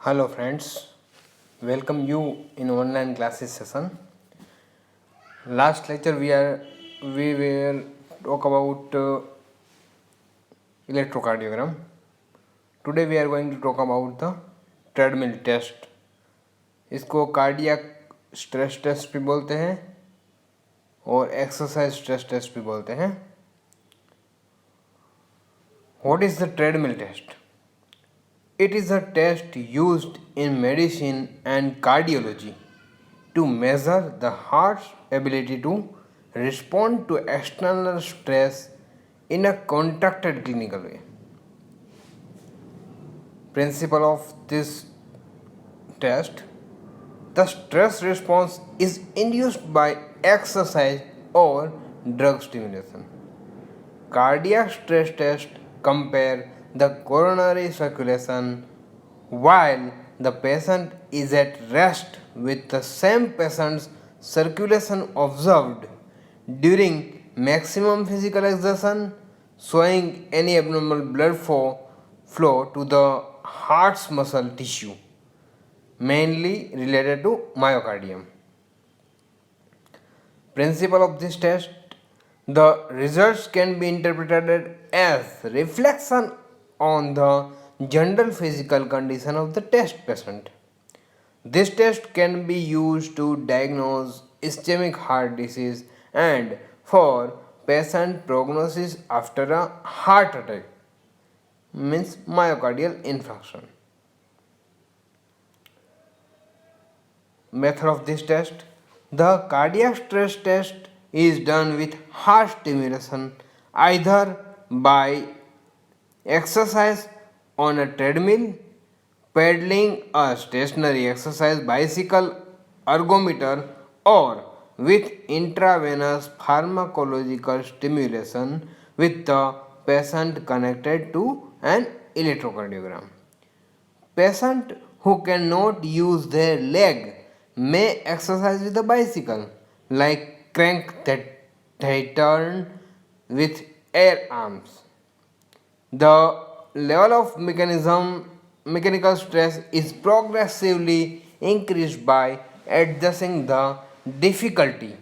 Hello friends, welcome you in online classes session. Last lecture we will talk about electrocardiogram. Today we are going to talk about the treadmill test. इसको cardiac stress test भी बोलते हैं और exercise stress test भी बोलते हैं. What is the treadmill test? It is a test used in medicine and cardiology to measure the heart's ability to respond to external stress in a contracted clinical way. Principle of this test: the stress response is induced by exercise or drug stimulation. Cardiac stress test compare the coronary circulation while the patient is at rest with the same patient's circulation observed during maximum physical exertion, showing any abnormal blood flow to the heart's muscle tissue, mainly related to myocardium. Principle of this test: the results can be interpreted as reflection on the general physical condition of the test patient. This test can be used to diagnose ischemic heart disease and for patient prognosis after a heart attack, means myocardial infarction. Method of this test: the cardiac stress test is done with heart stimulation either by exercise on a treadmill, pedaling a stationary exercise bicycle, ergometer, or with intravenous pharmacological stimulation with the patient connected to an electrocardiogram. Patient who cannot use their leg may exercise with a bicycle, like crank that they turn with air arms. The level of mechanical stress is progressively increased by adjusting the difficulty,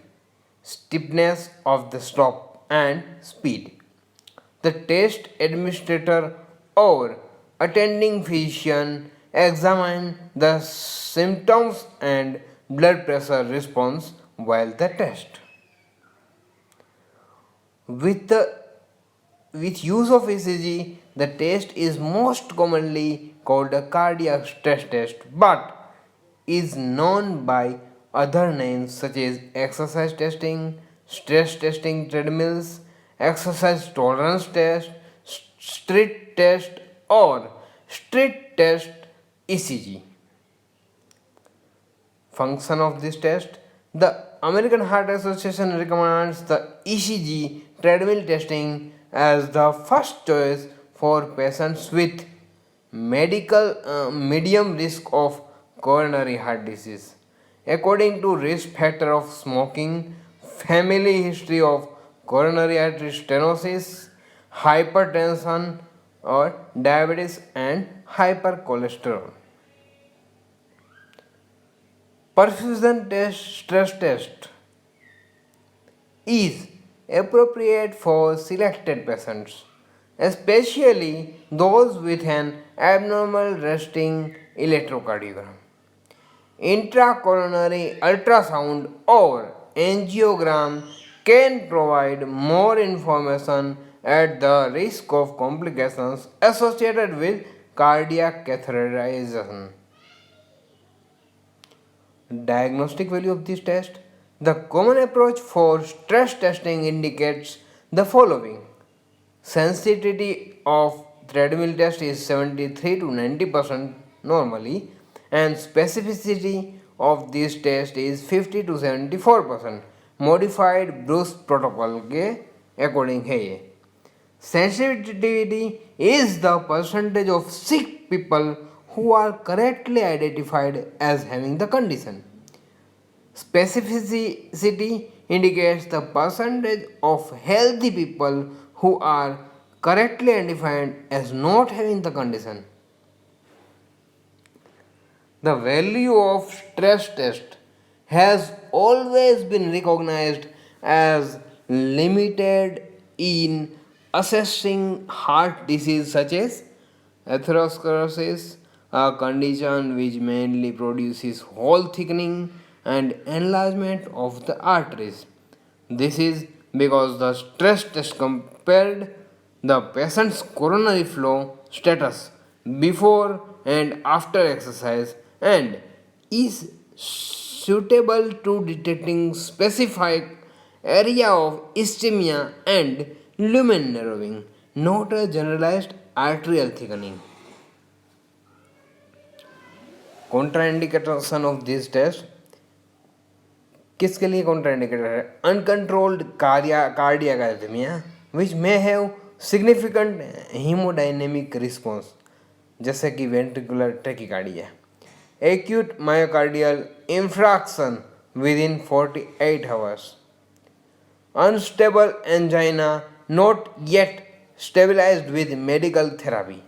stiffness of the stroke, and speed. The test administrator or attending physician examine the symptoms and blood pressure response while the test. With use of ECG, the test is most commonly called a cardiac stress test but is known by other names such as exercise testing, stress testing treadmills, exercise tolerance test, street test, or street test ECG. Function of this test: the American Heart Association recommends the ECG treadmill testing as the first choice for patients with medium risk of coronary heart disease according to risk factor of smoking, family history of coronary artery stenosis, hypertension or diabetes, and hypercholesterol. Perfusion test stress test is appropriate for selected patients, especially those with an abnormal resting electrocardiogram. Intracoronary ultrasound or angiogram can provide more information at the risk of complications associated with cardiac catheterization. Diagnostic value of this test: the common approach for stress testing indicates the following. Sensitivity of treadmill test is 73 to 90% normally, and specificity of this test is 50 to 74%. Modified Bruce protocol के according है ये. Sensitivity is the percentage of sick people who are correctly identified as having the condition. Specificity indicates the percentage of healthy people who are correctly identified as not having the condition. The value of stress test has always been recognized as limited in assessing heart disease such as atherosclerosis, a condition which mainly produces hole thickening and enlargement of the arteries. This is because the stress test compared the patient's coronary flow status before and after exercise and is suitable to detecting specific area of ischemia and lumen narrowing, not a generalized arterial thickening. Contraindication of this test किसके लिए contraindicated है? Uncontrolled cardiac arrhythmia which may have significant haemodynamic response जैसे कि ventricular tachycardia, acute myocardial infraction with in 48 hours, unstable angina not yet stabilized with medical therapy,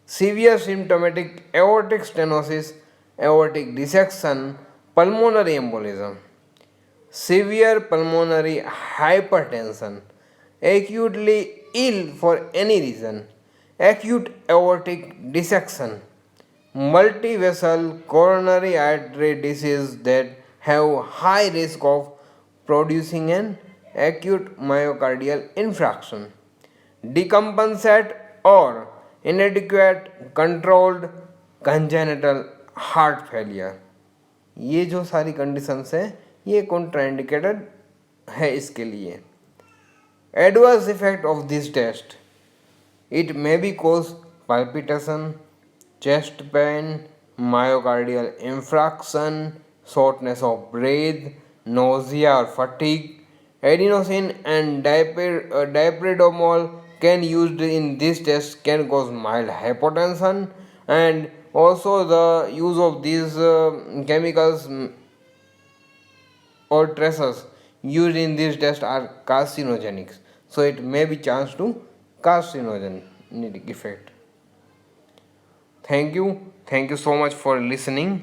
severe symptomatic aortic stenosis, aortic dissection, pulmonary embolism, severe pulmonary hypertension, acutely ill for any reason, acute aortic dissection, multi-vessel coronary artery disease that have high risk of producing an acute myocardial infarction, decompensate or inadequate controlled congenital heart failure. ये जो सारी conditions है ये contraindicated है इसके लिए. Adverse effect of this test, it may be cause palpitation, chest pain, myocardial infarction, shortness of breath, nausea or fatigue. Adenosine and dipridamole can used in this test can cause mild hypotension, and also the use of these chemicals or traces used in this test are carcinogenic, so it may be chance to carcinogenic effect. Thank you so much for listening.